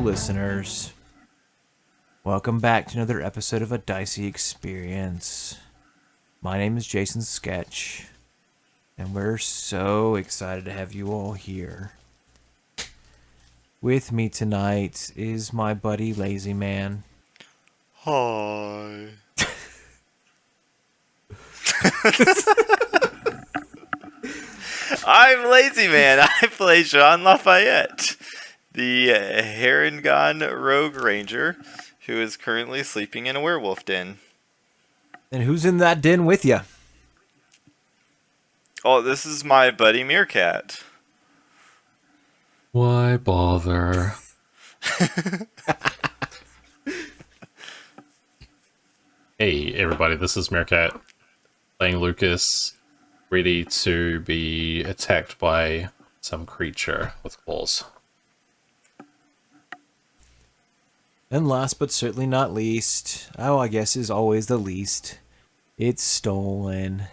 listeners. Welcome back to another episode of A Dicey Experience. My name is Jason Sketch, and we're so excited to have you all here. With me tonight is my buddy Lazy Man. Hi. I'm Lazy Man. I play Jean Lafayette, the Harengon Rogue Ranger, who is currently sleeping in a werewolf den. And who's in that den with you? Oh, this is my buddy Meerkat. Why bother? Hey everybody, this is Meerkat playing Lucas, ready to be attacked by some creature with claws. And last but certainly not least, I guess is always the least, it's Stolen.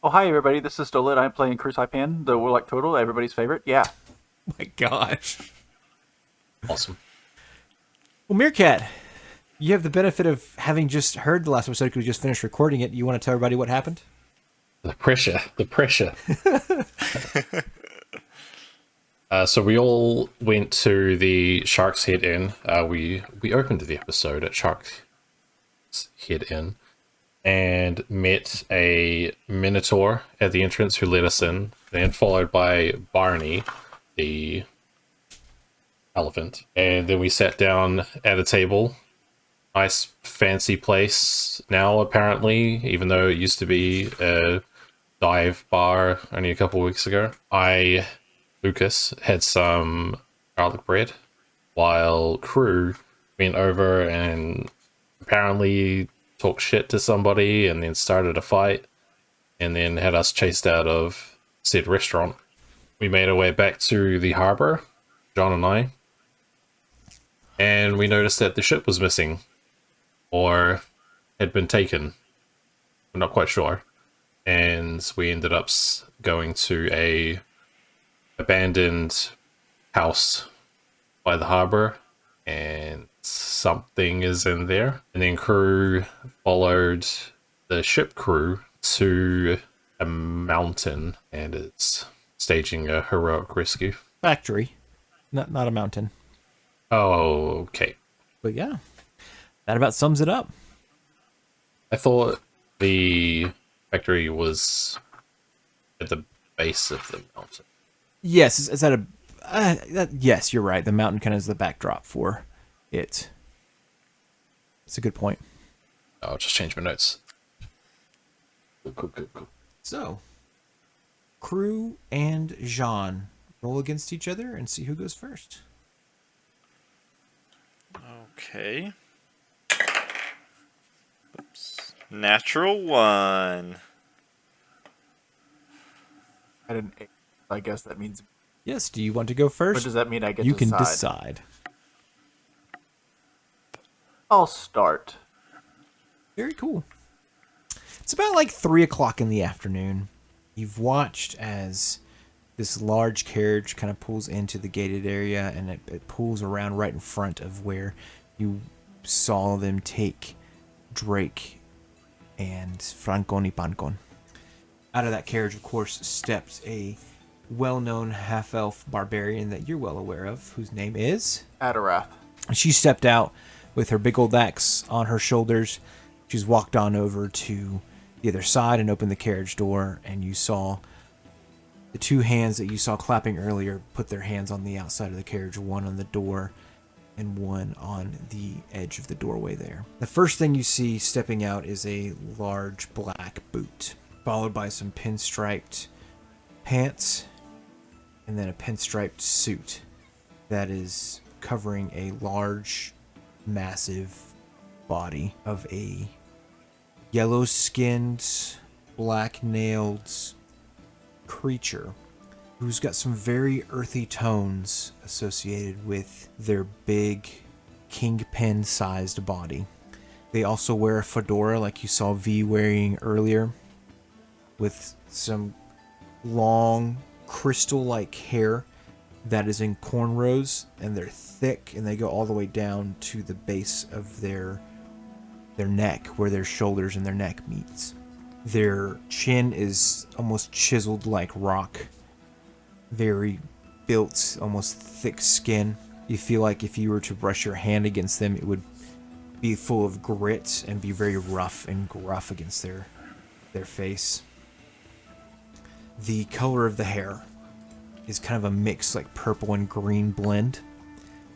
Oh, hi everybody, this is Stolen. I'm playing Crucipan, the Warlock Total, everybody's favorite. Yeah. Oh my gosh. Awesome. Well, Meerkat, you have the benefit of having just heard the last episode because we just finished recording it. You want to tell everybody what happened? The pressure. So we all went to the Shark's Head Inn. We opened the episode at Shark's Head Inn and met a Minotaur at the entrance who let us in, then followed by Barney, the elephant. And then we sat down at a table. Nice fancy place now, apparently, even though it used to be a dive bar only a couple weeks ago. Lucas, had some garlic bread, while Crew went over and apparently talked shit to somebody and then started a fight and then had us chased out of said restaurant. We made our way back to the harbor, John and I, and we noticed that the ship was missing or had been taken. We're not quite sure. And we ended up going to a abandoned house by the harbor, and something is in there. And then Crew followed the ship crew to a mountain and it's staging a heroic rescue. Factory, not a mountain. Oh, okay. But yeah, that about sums it up. I thought the factory was at the base of the mountain. Yes, is that yes, you're right. The mountain kind of is the backdrop for it. It's a good point. I'll just change my notes. Cool. So, Crew and Jean roll against each other and see who goes first. Okay. Oops. Natural 1. I didn't. I guess that means. Yes, do you want to go first? What does that mean? I get you to can decide. decide. I'll start. Very cool. It's about like 3 o'clock in the afternoon. You've watched as this large carriage kind of pulls into the gated area, and it pulls around right in front of where you saw them take Drake and Francon y Pancon. Out of that carriage, of course, steps a well-known half-elf barbarian that you're well aware of, whose name is Adarath. She stepped out with her big old axe on her shoulders. She's walked on over to the other side and opened the carriage door, and you saw the two hands that you saw clapping earlier put their hands on the outside of the carriage, one on the door and one on the edge of the doorway there. The first thing you see stepping out is a large black boot, followed by some pinstriped pants, and then a pinstriped suit that is covering a large, massive body of a yellow-skinned, black-nailed creature who's got some very earthy tones associated with their big, kingpin-sized body. They also wear a fedora like you saw V wearing earlier, with some long crystal-like hair that is in cornrows, and they're thick, and they go all the way down to the base of their neck, where their shoulders and their neck meets. Their chin is almost chiseled like rock, very built, almost thick skin. You feel like if you were to brush your hand against them, it would be full of grit and be very rough and gruff against their face. The color of the hair is kind of a mix, like purple and green blend.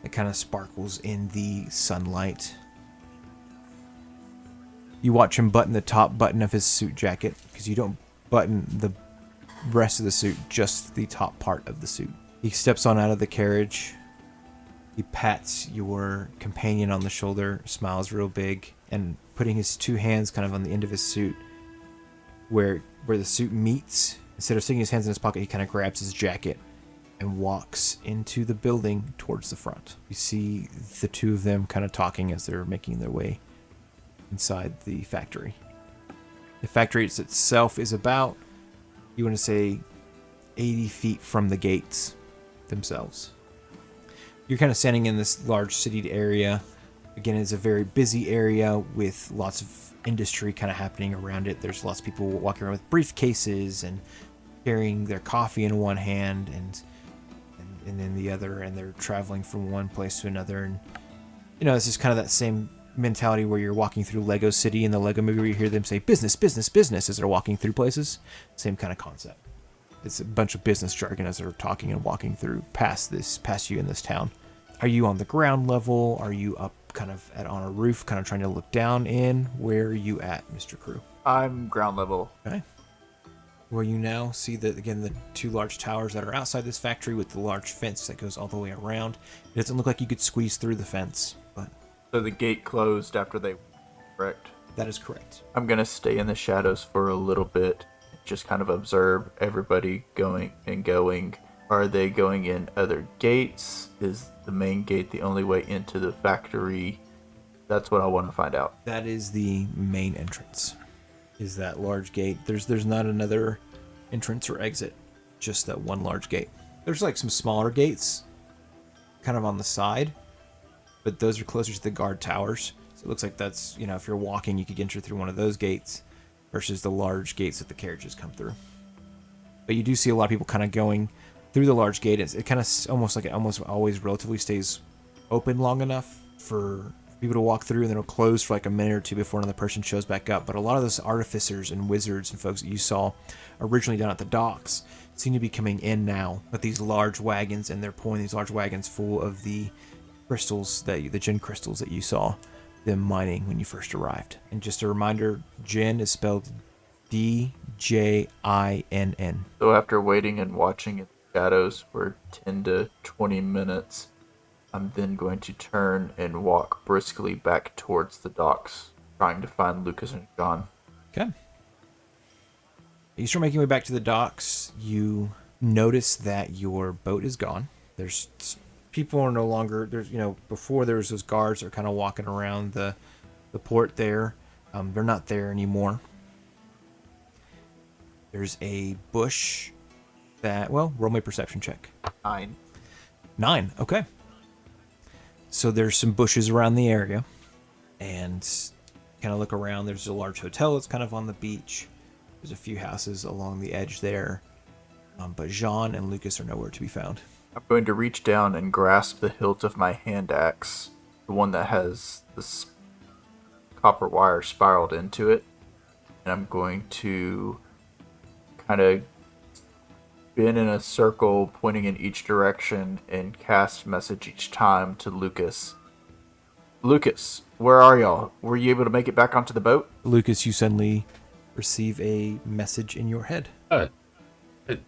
It kind of sparkles in the sunlight. You watch him button the top button of his suit jacket, because you don't button the rest of the suit, just the top part of the suit. He steps on out of the carriage. He pats your companion on the shoulder, smiles real big, and putting his two hands kind of on the end of his suit, where the suit meets, instead of sticking his hands in his pocket, he kind of grabs his jacket and walks into the building towards the front. You see the two of them kind of talking as they're making their way inside the factory. The factory itself is about, you want to say, 80 feet from the gates themselves. You're kind of standing in this large city area. Again, it's a very busy area with lots of industry kind of happening around it. There's lots of people walking around with briefcases and carrying their coffee in one hand and in the other, and they're traveling from one place to another. And this is kind of that same mentality where you're walking through Lego City in the Lego movie, where you hear them say business, business, business as they're walking through places. Same kind of concept. It's a bunch of business jargon as they're talking and walking through past you in this town. Are you on the ground level? Are you up kind of on a roof, kind of trying to look down in? Where are you at, Mr. Crew? I'm ground level. Okay. Where you now see that, again, the two large towers that are outside this factory with the large fence that goes all the way around. It doesn't look like you could squeeze through the fence, but... So the gate closed after they... Correct? That is correct. I'm going to stay in the shadows for a little bit. Just kind of observe everybody going and going. Are they going in other gates? Is the main gate the only way into the factory? That's what I want to find out. That is the main entrance. Is that large gate. There's not another entrance or exit. Just that one large gate. There's like some smaller gates kind of on the side, but those are closer to the guard towers. So it looks like that's, if you're walking, you could enter through one of those gates versus the large gates that the carriages come through. But you do see a lot of people kind of going through the large gate. It kind of almost always relatively stays open long enough for people to walk through, and then it'll close for like a minute or two before another person shows back up. But a lot of those artificers and wizards and folks that you saw originally down at the docks seem to be coming in now with these large wagons, and they're pulling these large wagons full of the crystals, the gin crystals that you saw them mining when you first arrived. And just a reminder, gin is spelled DJINN. So after waiting and watching in the shadows for 10 to 20 minutes, I'm then going to turn and walk briskly back towards the docks, trying to find Lucas and John. Okay. You start making your way back to the docks. You notice that your boat is gone. There's people are no longer, before there was those guards that are kind of walking around the port there. They're not there anymore. There's a bush that, roll me a perception check. 9, okay. So there's some bushes around the area, and kind of look around. There's a large hotel that's kind of on the beach. There's a few houses along the edge there, but Jean and Lucas are nowhere to be found. I'm going to reach down and grasp the hilt of my hand axe, the one that has this copper wire spiraled into it, and I'm going to kind of spin in a circle pointing in each direction and cast message each time to Lucas. Lucas, where are y'all? Were you able to make it back onto the boat? Lucas, you suddenly receive a message in your head.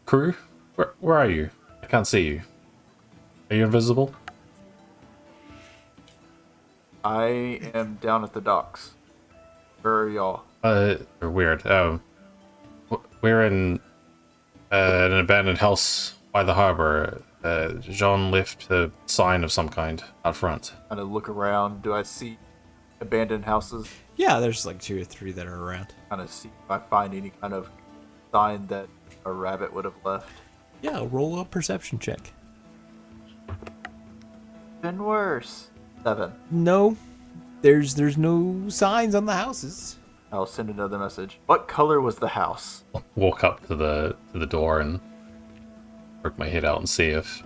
Crew? Where are you? I can't see you. Are you invisible? I am down at the docks. Where are y'all? Weird. We're in an abandoned house by the harbor. Jean left a sign of some kind out front. Kind of look around. Do I see abandoned houses? Yeah, there's like 2 or 3 that are around. Kind of see if I find any kind of sign that a rabbit would have left. Yeah, roll a perception check. Been worse. 7. No, there's no signs on the houses. I'll send another message. What color was the house? Walk up to the door and poke my head out and see if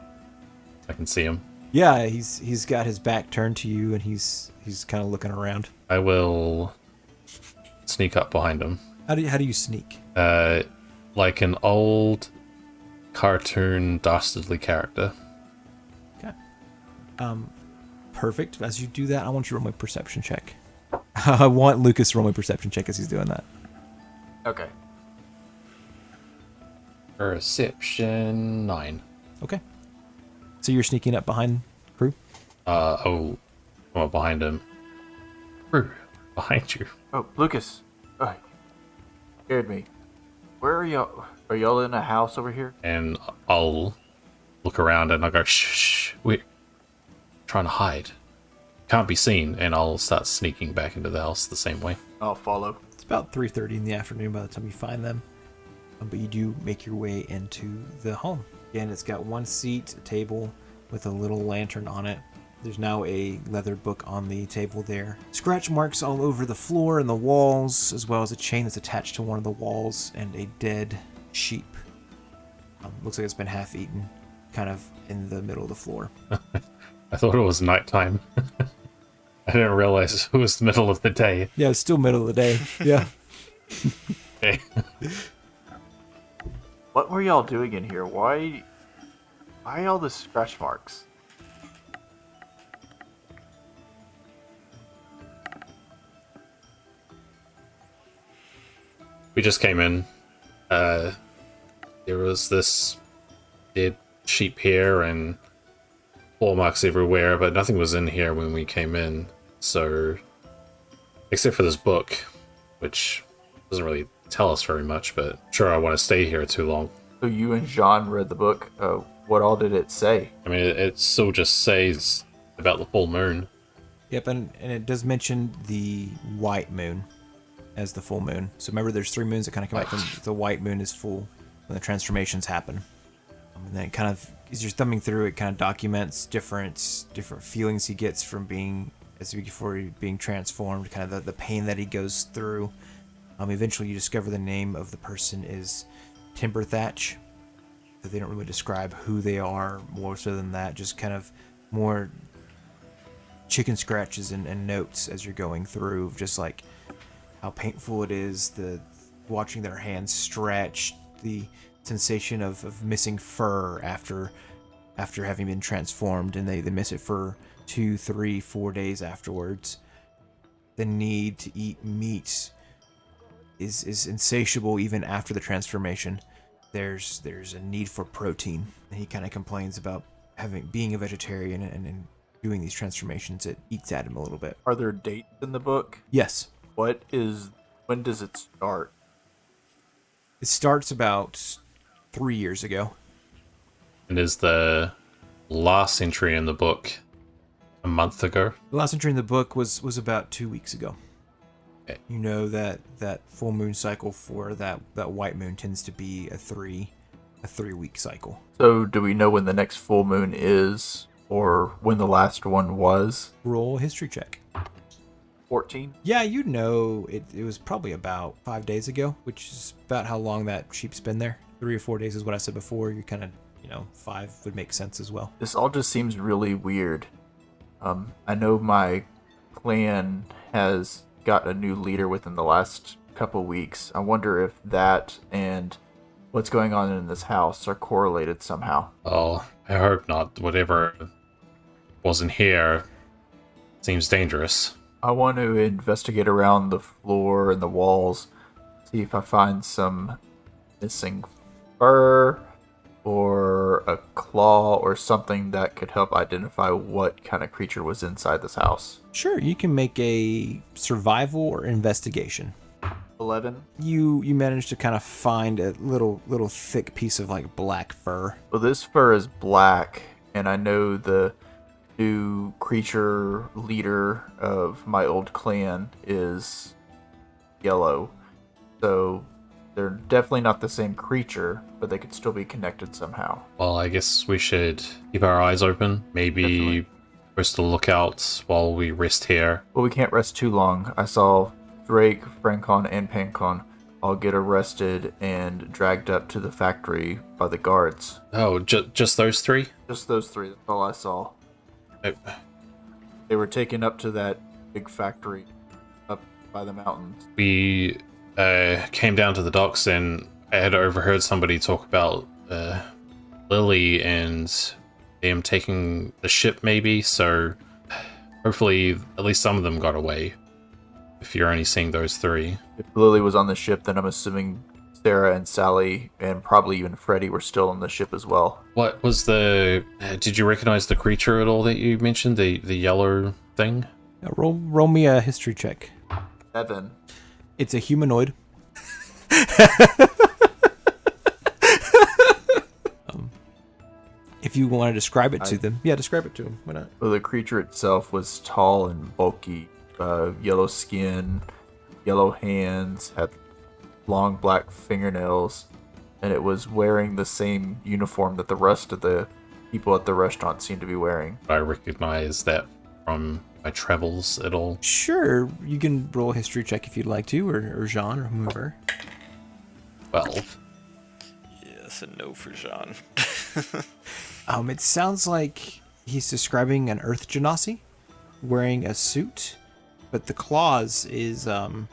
I can see him. Yeah, he's got his back turned to you, and he's kind of looking around. I will sneak up behind him. How do you sneak? Like an old cartoon dastardly character. Okay. Perfect. As you do that, I want you to roll my perception check. I want Lucas to roll my perception check as he's doing that. Okay. Perception 9. Okay. So you're sneaking up behind crew? I'm up behind him. Behind you. Oh, Lucas. Oh, scared me. Where are y'all? Are y'all in a house over here? And I'll look around and I'll go, shh, we're trying to hide. Can't be seen, and I'll start sneaking back into the house the same way. I'll follow. It's about 3:30 in the afternoon by the time you find them. But you do make your way into the home. Again, it's got one seat, a table with a little lantern on it. There's now a leather book on the table there. Scratch marks all over the floor and the walls, as well as a chain that's attached to one of the walls, and a dead sheep. Looks like it's been half eaten, kind of in the middle of the floor. I thought it was nighttime. I didn't realize it was the middle of the day. Yeah, it's still middle of the day. Yeah. Okay. What were y'all doing in here? Why all the scratch marks? We just came in. There was this dead sheep here and claw marks everywhere, but nothing was in here when we came in. So, except for this book, which doesn't really tell us very much, but sure, I want to stay here too long. So you and Jean read the book. What all did it say? I mean, it still just says about the full moon. Yep, and it does mention the white moon as the full moon. So remember, there's 3 moons that kind of come back. The white moon is full when the transformations happen. And then it kind of, as you're thumbing through, it kind of documents different feelings he gets from being, before being transformed, kind of the pain that he goes through. Eventually, you discover the name of the person is Timber Thatch. They don't really describe who they are more so than that, just kind of more chicken scratches and notes as you're going through, just like how painful it is, the watching their hands stretch, the sensation of missing fur after having been transformed, and they miss it for 2, 3, 4 days afterwards. The need to eat meat is insatiable even after the transformation. There's a need for protein, and he kind of complains about being a vegetarian and doing these transformations. It eats at him a little bit. Are there dates in the book? Yes. When does it start? It starts about 3 years ago. And is the last entry in the book a month ago? The last entry in the book was about 2 weeks ago. Okay. You know that full moon cycle for that white moon tends to be a 3-week cycle. So do we know when the next full moon is, or when the last one was? Roll a history check. 14? Yeah, you know it was probably about 5 days ago, which is about how long that sheep's been there. 3 or 4 days is what I said before. You kind of, 5 would make sense as well. This all just seems really weird. I know my clan has got a new leader within the last couple weeks. I wonder if that and what's going on in this house are correlated somehow. Oh, I hope not. Whatever wasn't here seems dangerous. I want to investigate around the floor and the walls, see if I find some missing fur or a claw or something that could help identify what kind of creature was inside this house. Sure, you can make a survival or investigation. 11. You managed to kind of find a little thick piece of like black fur. Well, this fur is black, and I know the new creature leader of my old clan is yellow. So they're definitely not the same creature, but they could still be connected somehow. Well, I guess we should keep our eyes open. Maybe Definitely. Supposed to look out while we rest here. Well, we can't rest too long. I saw Drake, Francon, and Pancon all get arrested and dragged up to the factory by the guards. Oh, just those three? Just those three, that's all I saw. Oh, They were taken up to that big factory up by the mountains. we came down to the docks and I had overheard somebody talk about Lily and them taking the ship maybe, so hopefully at least some of them got away, if you're only seeing those three. If Lily was on the ship, then I'm assuming Sarah and Sally and probably even Freddy were still on the ship as well. What was the... did you recognize the creature at all that you mentioned? The yellow thing? Now roll me a history check. 7. It's a humanoid. If you want to describe it to them, yeah, describe it to them. Why not? Well, the creature itself was tall and bulky, yellow skin, yellow hands, had long black fingernails, and it was wearing the same uniform that the rest of the people at the restaurant seemed to be wearing. I recognize that from my travels at all. Sure, you can roll a history check if you'd like to, or Jean, or whoever. 12. Yes, and no for Jean. It sounds like he's describing an Earth Genasi wearing a suit, but the claws is an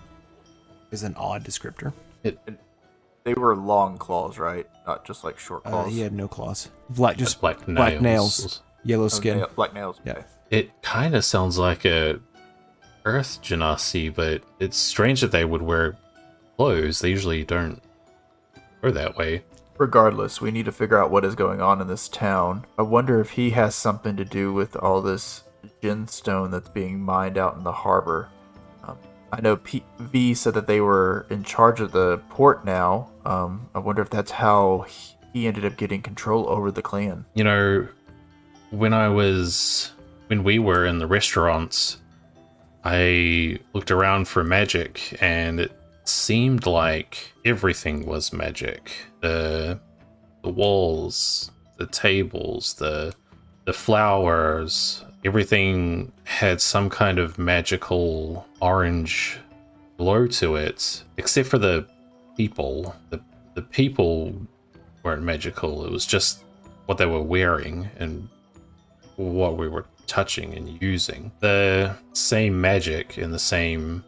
odd descriptor. They were long claws, right? Not just like short claws. He had no claws. Just black nails, yellow Oh, skin. black nails. Yeah. Okay. It kind of sounds like a Earth Genasi, but it's strange that they would wear clothes. They usually don't go that way. Regardless, we need to figure out what is going on in this town. I wonder if he has something to do with all this gemstone that's being mined out in the harbor. I know V said that they were in charge of the port now. I wonder if that's how he ended up getting control over the clan. You know, when we were in the restaurants, I looked around for magic and it seemed like everything was magic. The walls, the tables, the flowers, everything had some kind of magical orange glow to it, except for the people. The people weren't magical. It was just what they were wearing and what we were touching and using. The same magic and the same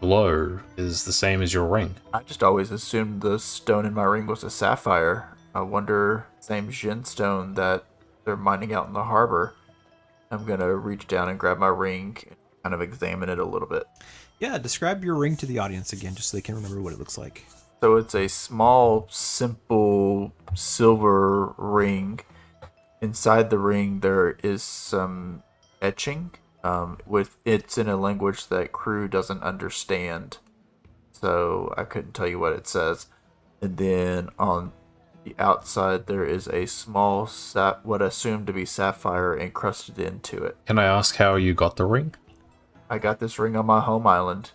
glow is the same as your ring. I just always assumed the stone in my ring was a sapphire. I wonder, same gemstone that they're mining out in the harbor. I'm gonna reach down and grab my ring and kind of examine it a little bit. Yeah, describe your ring to the audience again, just so they can remember what it looks like. So it's a small, simple silver ring. Inside the ring, there is some etching. It's in a language that crew doesn't understand, so I couldn't tell you what it says. And then on the outside, there is a small, what I assume to be sapphire encrusted into it. Can I ask how you got the ring? I got this ring on my home island.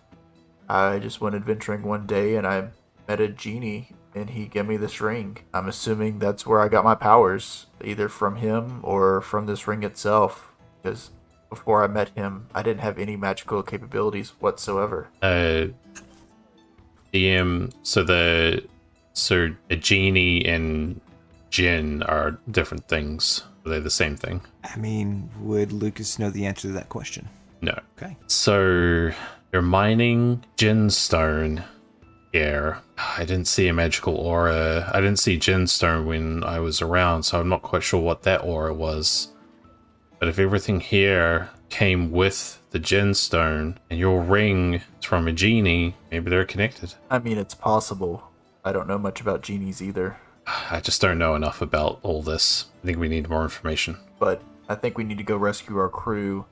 I just went adventuring one day and I met a genie and he gave me this ring. I'm assuming that's where I got my powers, either from him or from this ring itself, because before I met him, I didn't have any magical capabilities whatsoever. DM, so a genie and Jinn are different things. Are they the same thing? I mean, would Lucas know the answer to that question? No. Okay. So you're mining Jinn stone here. I didn't see a magical aura. I didn't see Jinn stone when I was around, so I'm not quite sure what that aura was. But if everything here came with the Jinn stone and your ring is from a genie, maybe they're connected. I mean, it's possible. I don't know much about genies either, I just don't know enough about all this. I think we need more information. but I think we need to go rescue our crew.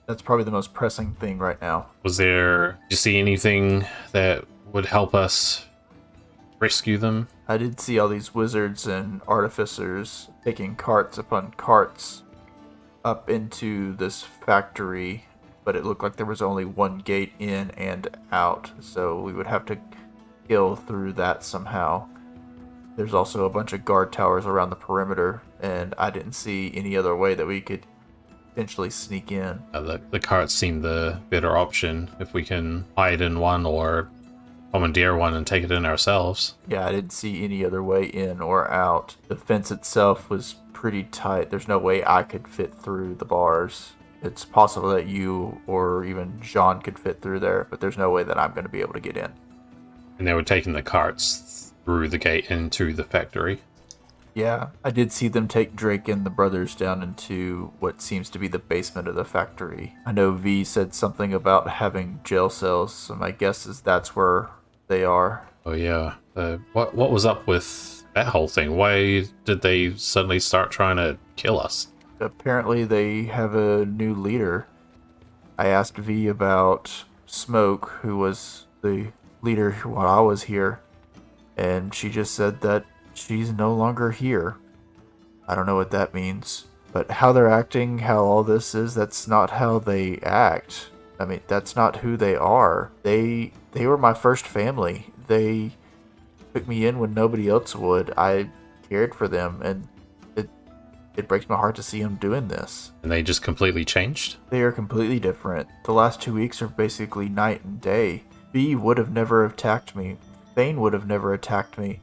That's probably the most pressing thing right now. Did you see anything that would help us rescue them? I did see all these wizards and artificers taking carts upon carts up into this factory, but it looked like there was only one gate in and out, so we would have to kill through that somehow. There's also a bunch of guard towers around the perimeter, and I didn't see any other way that we could potentially sneak in. The carts seem the better option if we can hide in one or commandeer one and take it in ourselves. Yeah, I didn't see any other way in or out. The fence itself was pretty tight. There's no way I could fit through the bars. It's possible that you or even Jean could fit through there, but there's no way that I'm going to be able to get in. And they were taking the carts through the gate into the factory. Yeah, I did see them take Drake and the brothers down into what seems to be the basement of the factory. I know V said something about having jail cells, so my guess is that's where they are. Oh yeah. What was up with that whole thing? Why did they suddenly start trying to kill us? Apparently they have a new leader. I asked V about Smoke, who was the leader while I was here, and she just said that she's no longer here. I don't know what that means. But how they're acting, how all this is, that's not how they act. I mean, that's not who they are. They were my first family. They took me in when nobody else would. I cared for them, and it breaks my heart to see them doing this. And they just completely changed? They are completely different. The last 2 weeks are basically night and day. B would have never attacked me. Thane would have never attacked me.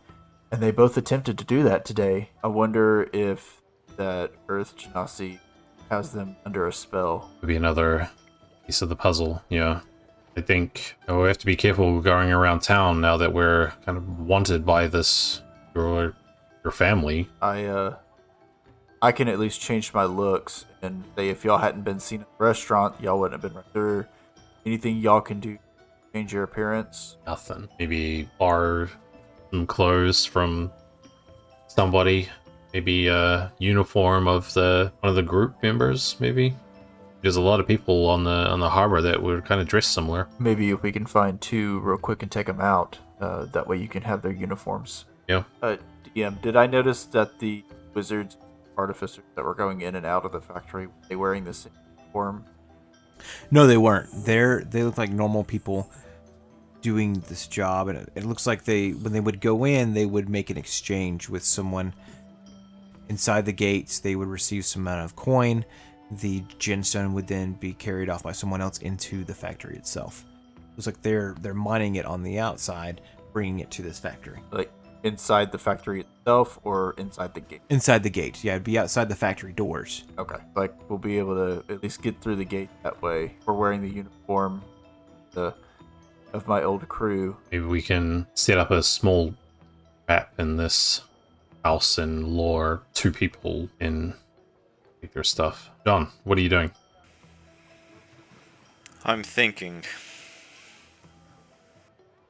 And they both attempted to do that today. I wonder if that Earth Genasi has them under a spell. Maybe another piece of the puzzle, yeah. I think we have to be careful going around town now that we're kind of wanted by this, your family. I can at least change my looks and say if y'all hadn't been seen at the restaurant, y'all wouldn't have been right there. Anything y'all can do to change your appearance? Nothing. Maybe borrow some clothes from somebody. Maybe a uniform of one of the group members, maybe. There's a lot of people on the harbor that were kind of dressed similar. Maybe if we can find two real quick and take them out. That way you can have their uniforms. Yeah. DM, did I notice that the wizards, artificers that were going in and out of the factory, were they wearing the same uniform? No, they weren't. They look like normal people doing this job, and it looks like when they would go in, they would make an exchange with someone inside the gates. They would receive some amount of coin. The gemstone would then be carried off by someone else into the factory itself. It looks like they're mining it on the outside, bringing it to this factory. Like inside the factory itself or inside the gate? Inside the gate. Yeah, it'd be outside the factory doors. Okay. Like we'll be able to at least get through the gate that way. We're wearing the uniform of my old crew. Maybe we can set up a small trap in this house and lure 2 people in, take their stuff. John, what are you doing? I'm thinking.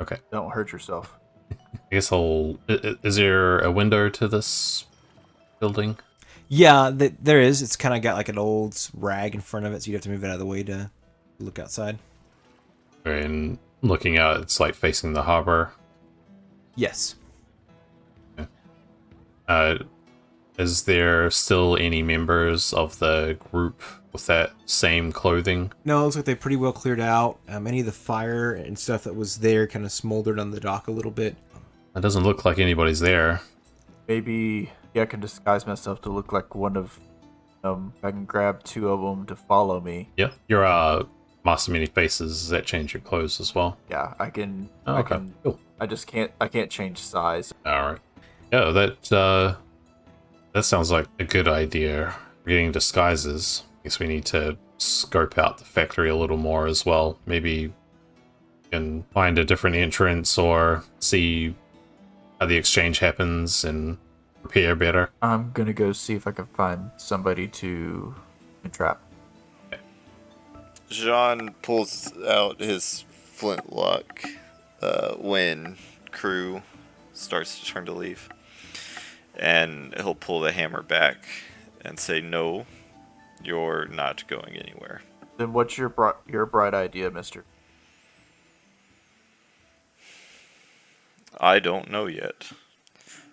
Okay. Don't hurt yourself. I guess is there a window to this building? Yeah, there is. It's kind of got like an old rag in front of it, so you have to move it out of the way to look outside. And looking out, it's like facing the harbor. Yes. Is there still any members of the group with that same clothing? No, it looks like they pretty well cleared out. Any of the fire and stuff that was there kind of smoldered on the dock a little bit. It doesn't look like anybody's there. Maybe I can disguise myself to look like one of them. I can grab 2 of them to follow me. Yeah, you're Master Many Faces. Does that change your clothes as well? Yeah, I can. Oh, okay. Cool. I just can't. I can't change size. All right. Yeah, that sounds like a good idea. Getting disguises. I guess we need to scope out the factory a little more as well. Maybe we can find a different entrance or see how the exchange happens and prepare better. I'm gonna go see if I can find somebody to entrap. Jean pulls out his flintlock when crew starts to turn to leave. And he'll pull the hammer back and say, "No, you're not going anywhere." Then what's your bright idea, mister? I don't know yet.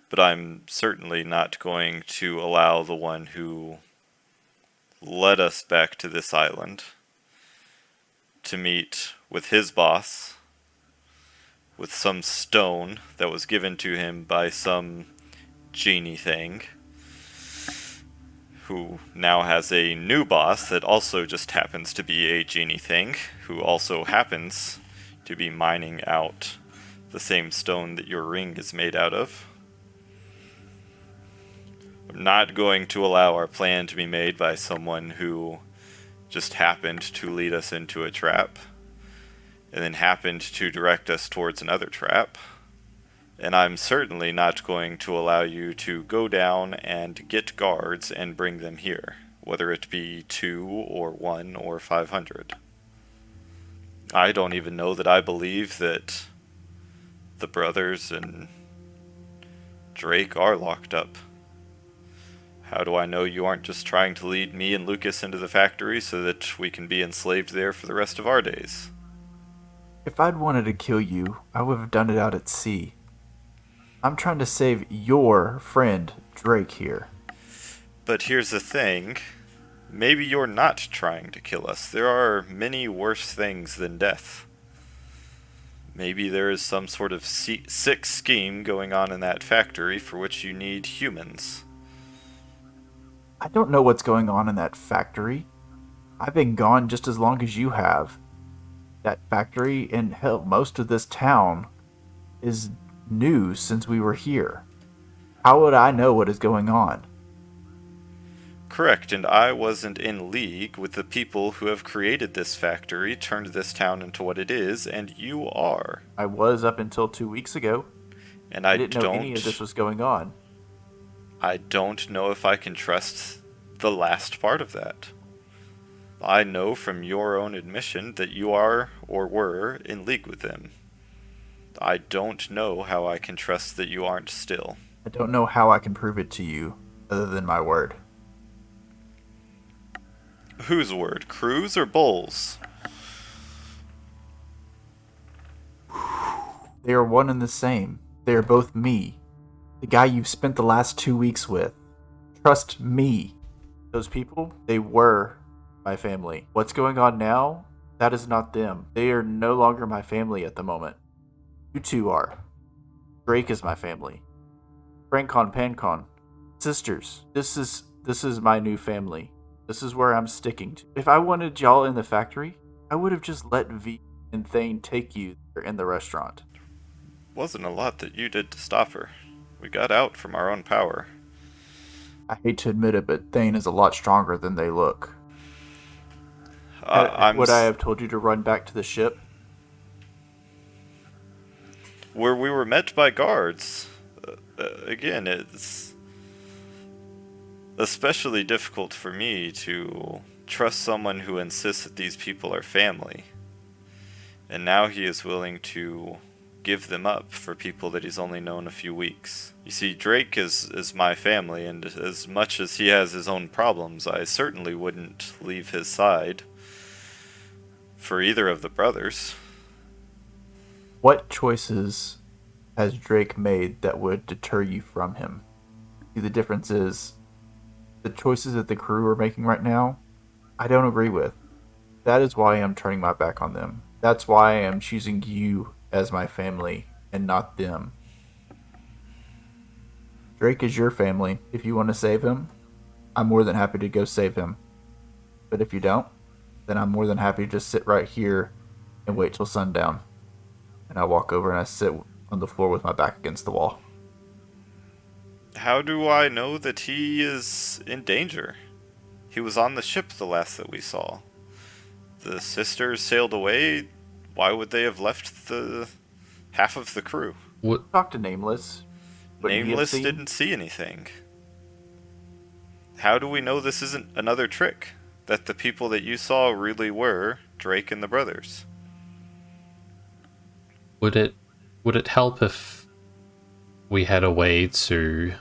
But I'm certainly not going to allow the one who led us back to this island to meet with his boss with some stone that was given to him by some genie thing who now has a new boss that also just happens to be a genie thing, who also happens to be mining out the same stone that your ring is made out of. I'm not going to allow our plan to be made by someone who just happened to lead us into a trap, and then happened to direct us towards another trap. And I'm certainly not going to allow you to go down and get guards and bring them here, whether it be 2 or 1 or 500. I don't even know that I believe that the brothers and Drake are locked up. How do I know you aren't just trying to lead me and Lucas into the factory so that we can be enslaved there for the rest of our days? If I'd wanted to kill you, I would have done it out at sea. I'm trying to save your friend, Drake, here. But here's the thing. Maybe you're not trying to kill us. There are many worse things than death. Maybe there is some sort of sick scheme going on in that factory for which you need humans. I don't know what's going on in that factory. I've been gone just as long as you have. That factory, and hell, most of this town, is new since we were here. How would I know what is going on? Correct, and I wasn't in league with the people who have created this factory, turned this town into what it is, and you are. I was up until 2 weeks ago. And I didn't know any of this was going on. I don't know if I can trust the last part of that. I know from your own admission that you are, or were, in league with them. I don't know how I can trust that you aren't still. I don't know how I can prove it to you, other than my word. Whose word? Crew's or Bull's? They are one and the same. They are both me. The guy you've spent the last 2 weeks with. Trust me. Those people, they were my family. What's going on now? That is not them. They are no longer my family at the moment. You two are. Drake is my family. Francon, Pancon. Sisters. This is my new family. This is where I'm sticking to. If I wanted y'all in the factory, I would have just let V and Thane take you in the restaurant. Wasn't a lot that you did to stop her. We got out from our own power. I hate to admit it, but Thane is a lot stronger than they look. Would I have told you to run back to the ship? Where we were met by guards. Again, it's especially difficult for me to trust someone who insists that these people are family. And now he is willing to give them up for people that he's only known a few weeks. You see, Drake is my family, and as much as he has his own problems, I certainly wouldn't leave his side for either of the brothers. What choices has Drake made that would deter you from him? See, the difference is, the choices that the crew are making right now, I don't agree with. That is why I'm turning my back on them. That's why I am choosing you as my family and not them. Drake is your family. If you want to save him, I'm more than happy to go save him. But if you don't, then I'm more than happy to just sit right here and wait till sundown. And I walk over and I sit on the floor with my back against the wall. How do I know that he is in danger? He was on the ship the last that we saw. The sisters sailed away. Why would they have left the half of the crew? What? Talk to Nameless. Nameless didn't see anything. How do we know this isn't another trick? That the people that you saw really were Drake and the brothers? Would it help if we had a way to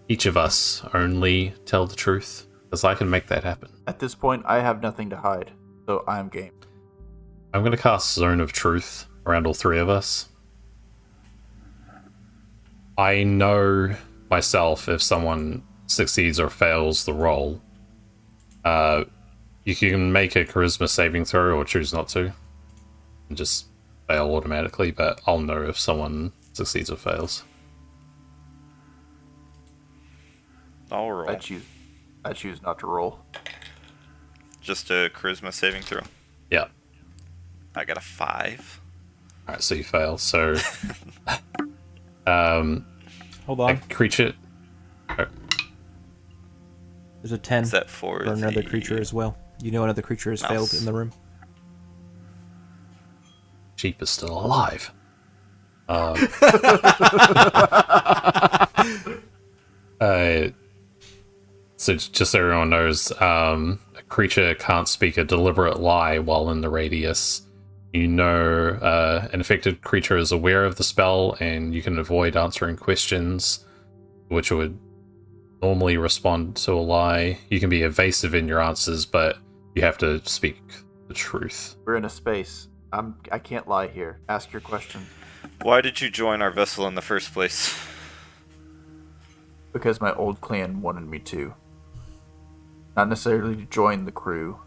each of us only tell the truth? Because I can make that happen. At this point, I have nothing to hide, so I'm game. I'm going to cast Zone of Truth around all three of us. I know myself if someone succeeds or fails the roll. You can make a charisma saving throw or choose not to. And just fail automatically, but I'll know if someone succeeds or fails. I'll roll. I I choose not to roll. Just a charisma saving throw. Yeah. I got a 5. Alright, so you fail. So, Hold a on. creature. There's a 10 Is that for another the- creature as well. You know another creature has failed Mouse. in the room. Sheep is still alive. So just so everyone knows, a creature can't speak a deliberate lie while in the radius. You know, an affected creature is aware of the spell, and you can avoid answering questions, which would normally respond to a lie. You can be evasive in your answers, but you have to speak the truth. We're in a space. I can't lie here. Ask your question. Why did you join our vessel in the first place? Because my old clan wanted me to. Not necessarily to join the crew,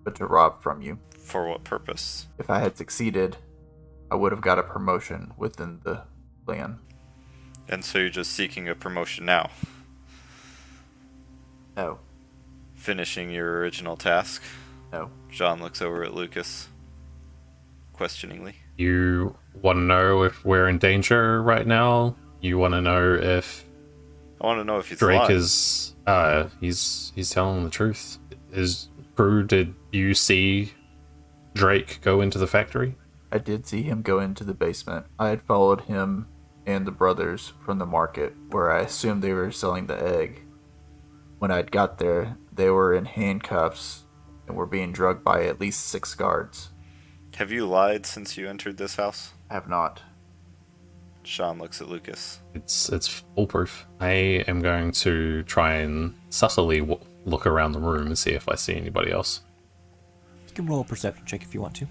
but to rob from you. For what purpose? If I had succeeded, I would have got a promotion within the clan. And so you're just seeking a promotion now? No. Finishing your original task? No. John looks over at Lucas, questioningly. You want to know if we're in danger right now? You want to know if I want to know if he's Drake lying. is he's telling the truth. Did you see Drake go into the factory? I did see him go into the basement. I had followed him and the brothers from the market, where I assumed they were selling the egg. When I'd got there, they were in handcuffs and were being drugged by at least 6 guards. Have you lied since you entered this house? I have not. Sean looks at Lucas. It's foolproof. I am going to try and subtly look around the room and see if I see anybody else. You can roll a perception check if you want to.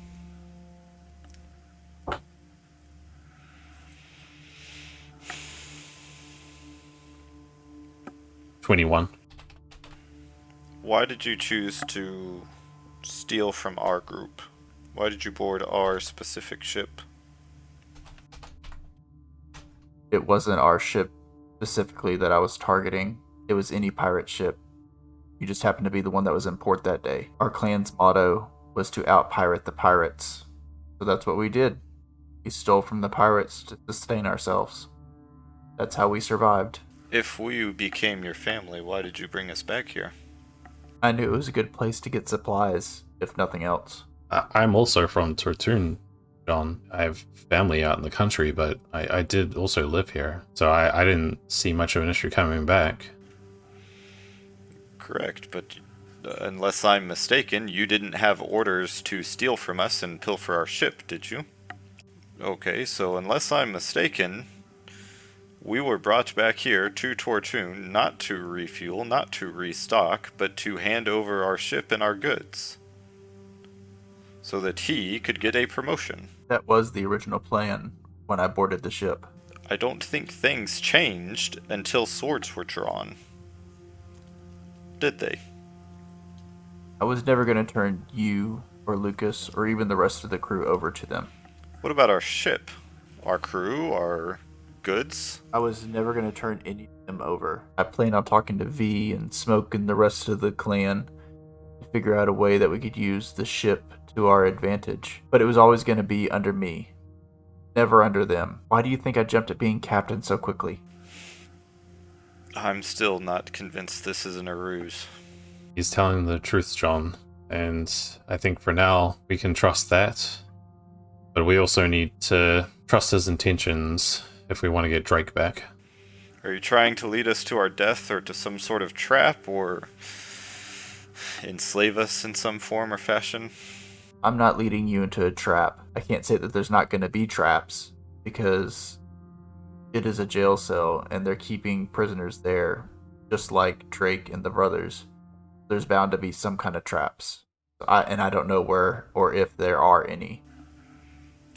21. Why did you choose to steal from our group? Why did you board our specific ship? It wasn't our ship specifically that I was targeting. It was any pirate ship. You just happened to be the one that was in port that day. Our clan's motto was to out-pirate the pirates. So that's what we did. We stole from the pirates to sustain ourselves. That's how we survived. If we became your family, why did you bring us back here? I knew it was a good place to get supplies, if nothing else. I'm also from Tortune, John. I have family out in the country, but I did also live here. So I didn't see much of an issue coming back. Correct, but unless I'm mistaken, you didn't have orders to steal from us and pilfer our ship, did you? Okay, so unless I'm mistaken, we were brought back here to Tortune not to refuel, not to restock, but to hand over our ship and our goods, so that he could get a promotion. That was the original plan when I boarded the ship. I don't think things changed until swords were drawn. Did they? I was never going to turn you or Lucas or even the rest of the crew over to them. What about our ship? Our crew? Our goods? I was never going to turn any of them over. I planned on talking to V and Smoke and the rest of the clan to figure out a way that we could use the ship to our advantage. But it was always going to be under me, never under them. Why do you think I jumped at being captain so quickly? I'm still not convinced this isn't a ruse. He's telling the truth, John, and I think for now we can trust that. But we also need to trust his intentions if we want to get Drake back. Are you trying to lead us to our death or to some sort of trap or enslave us in some form or fashion? I'm not leading you into a trap. I can't say that there's not going to be traps because it is a jail cell and they're keeping prisoners there, just like Drake and the brothers. There's bound to be some kind of traps. I don't know where or if there are any.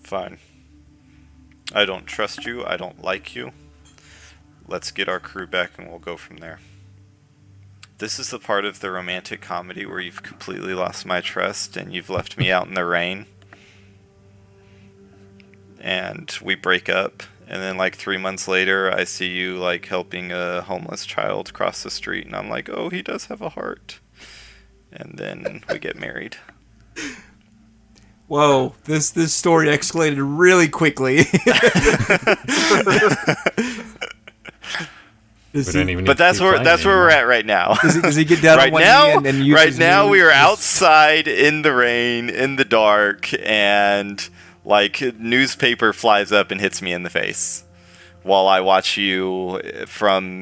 Fine. I don't trust you. I don't like you. Let's get our crew back and we'll go from there. This is the part of the romantic comedy where you've completely lost my trust and you've left me out in the rain. And we break up And then like 3 months later, I see you like helping a homeless child cross the street, and I'm like, oh, he does have a heart. And then we get married. Whoa, this story escalated really quickly. We don't even need But to that's keep where playing that's where we're anymore. at right now. Does he get down right on one now, knee and use right his now knee? we are outside in the rain, in the dark, and like newspaper flies up and hits me in the face while I watch you from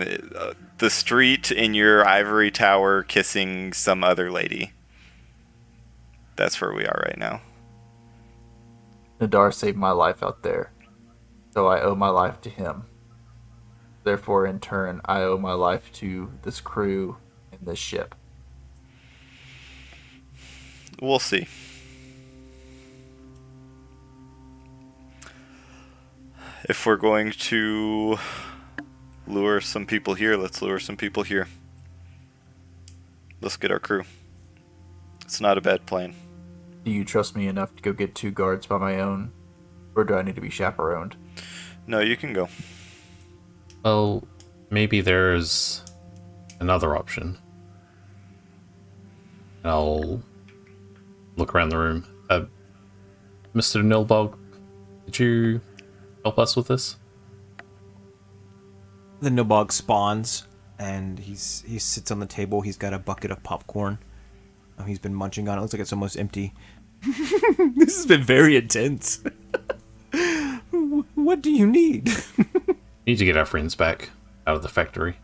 the street in your ivory tower kissing some other lady. That's where we are right now. Nadar saved my life out there, so I owe my life to him. Therefore, in turn, I owe my life to this crew and this ship. We'll see. If we're going to lure some people here, let's lure some people here. Let's get our crew. It's not a bad plan. Do you trust me enough to go get 2 guards by my own, or do I need to be chaperoned? No, you can go. Well, maybe there's another option. And I'll look around the room. Mr. Nilbog, did you help us with this? The Nilbog spawns, and he sits on the table. He's got a bucket of popcorn. He's been munching on it. Looks like it's almost empty. This has been very intense. What do you need? Need to get our friends back out of the factory.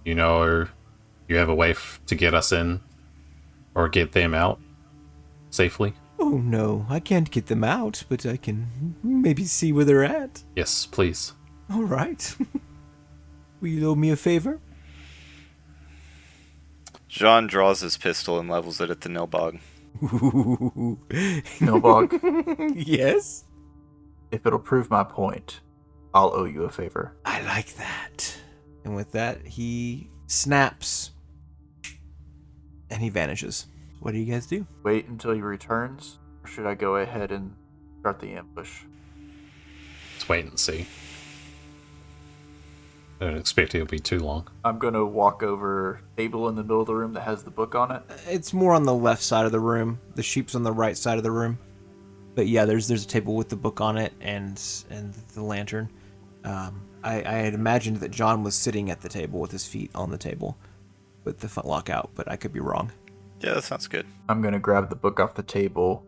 You know, or you have a way to get us in or get them out safely? Oh no, I can't get them out, but I can maybe see where they're at. Yes, please. All right. Will you owe me a favor? Jean draws his pistol and levels it at the Nilbog. Nilbog, Yes? if it'll prove my point, I'll owe you a favor. I like that. And with that, he snaps and he vanishes. What do you guys do? Wait until he returns, or should I go ahead and start the ambush? Let's wait and see. I don't expect it'll be too long. I'm gonna walk over table in the middle of the room that has the book on it. It's more on the left side of the room. The sheep's on the right side of the room. But yeah, there's a table with the book on it and the lantern. I had imagined that John was sitting at the table with his feet on the table with the footlock out, but I could be wrong. Yeah, that sounds good. I'm gonna grab the book off the table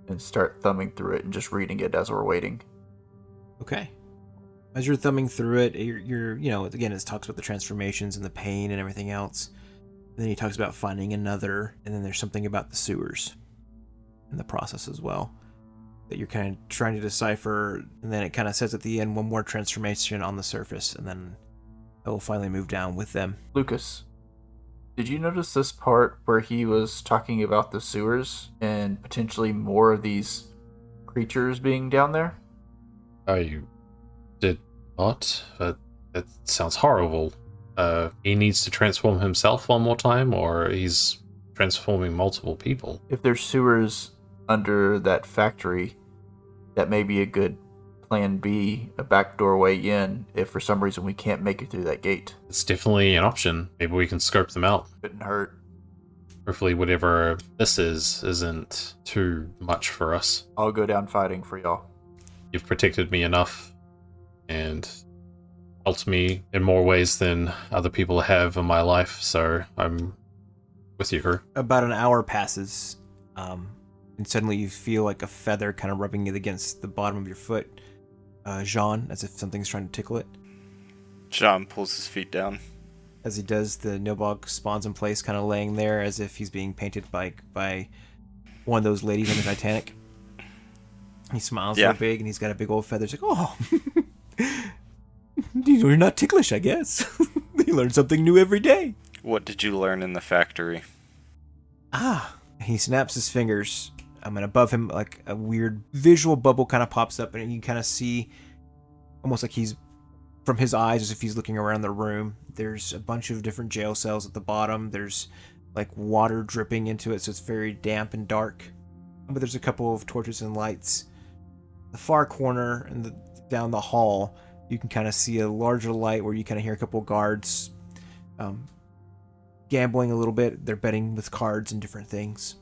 and start thumbing through it and just reading it as we're waiting. Okay. As you're thumbing through it, you're you know, again, it talks about the transformations and the pain and everything else. And then he talks about finding another, and then there's something about the sewers in the process as well that you're kind of trying to decipher. And then it kind of says at the end, one more transformation on the surface, and then it will finally move down with them. Lucas, did you notice this part where he was talking about the sewers and potentially more of these creatures being down there? I did not. That sounds horrible. He needs to transform himself one more time, or he's transforming multiple people. If there's sewers under that factory, that may be a good plan B, a back doorway in, if for some reason we can't make it through that gate. It's definitely an option. Maybe we can scope them out. Couldn't hurt. Hopefully whatever this isn't too much for us. I'll go down fighting for y'all. You've protected me enough and helped me in more ways than other people have in my life, so I'm with you, crew. About an hour passes, and suddenly you feel like a feather kind of rubbing it against the bottom of your foot. Jean, as if something's trying to tickle it. Jean pulls his feet down. As he does, the Nilbog spawns in place, kind of laying there as if he's being painted by one of those ladies on the Titanic. He smiles real big, and he's got a big old feather. He's like, oh, you're not ticklish, I guess. You learn something new every day. What did you learn in the factory? He snaps his fingers. And above him, like a weird visual bubble kind of pops up, and you kind of see almost like he's from his eyes as if he's looking around the room. There's a bunch of different jail cells at the bottom. There's like water dripping into it, so it's very damp and dark. But there's a couple of torches and lights. The far corner and the down the hall, you can kind of see a larger light where you kind of hear a couple guards gambling a little bit. They're betting with cards and different things.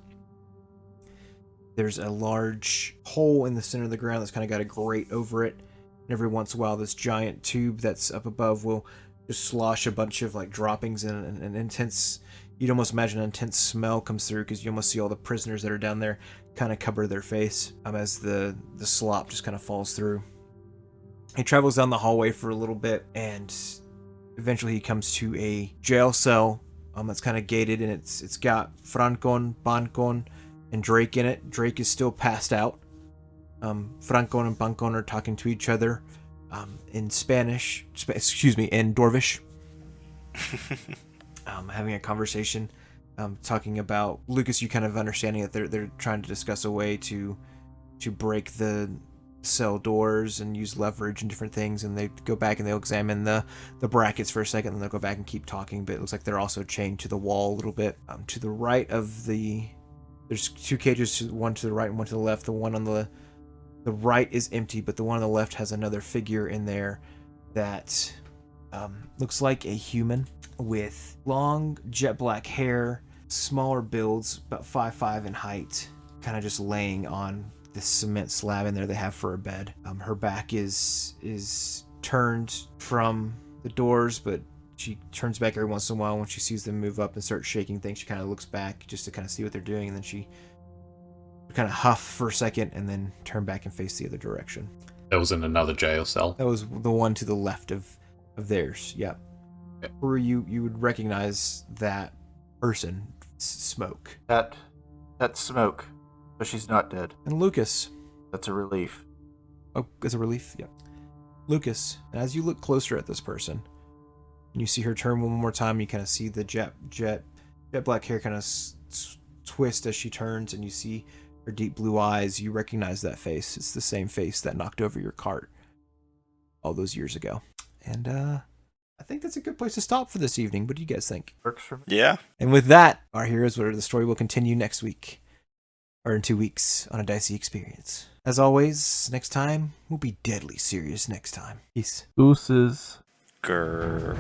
There's a large hole in the center of the ground that's kind of got a grate over it. And every once in a while, this giant tube that's up above will just slosh a bunch of like droppings in an intense, you'd almost imagine an intense smell comes through, because you almost see all the prisoners that are down there kind of cover their face as the slop just kind of falls through. He travels down the hallway for a little bit, and eventually he comes to a jail cell that's kind of gated, and it's got Francon, Bancon, and Drake in it. Drake is still passed out. Francon and Bancon are talking to each other in Spanish, in Dorvish. Having a conversation, talking about Lucas. You kind of understanding that they're trying to discuss a way to break the cell doors and use leverage and different things. And they go back and they'll examine the brackets for a second, and they'll go back and keep talking. But it looks like they're also chained to the wall a little bit. To the right of there's two cages, one to the right and one to the left. The one on the right is empty, but the one on the left has another figure in there that looks like a human with long jet black hair, smaller builds, about 5'5" in height, kind of just laying on this cement slab in there they have for a bed. Her back is turned from the doors, but she turns back every once in a while when she sees them move up and start shaking things. She kind of looks back just to kind of see what they're doing, and then she kind of huff for a second and then turn back and face the other direction. That was in another jail cell. That was the one to the left of theirs. Yep. Okay. Where you would recognize that person, Smoke. That Smoke, but she's not dead. And Lucas. That's a relief. Oh, as a relief? Yep. Lucas, and as you look closer at this person, and you see her turn one more time, you kind of see the jet black hair kind of twist as she turns, and you see her deep blue eyes. You recognize that face. It's the same face that knocked over your cart all those years ago. And I think that's a good place to stop for this evening. What do you guys think? Works for me. Yeah. And with that, our heroes, where the story will continue next week, or in 2 weeks, on a dicey experience. As always, next time, we'll be deadly serious next time. Peace. Deuces. Grr.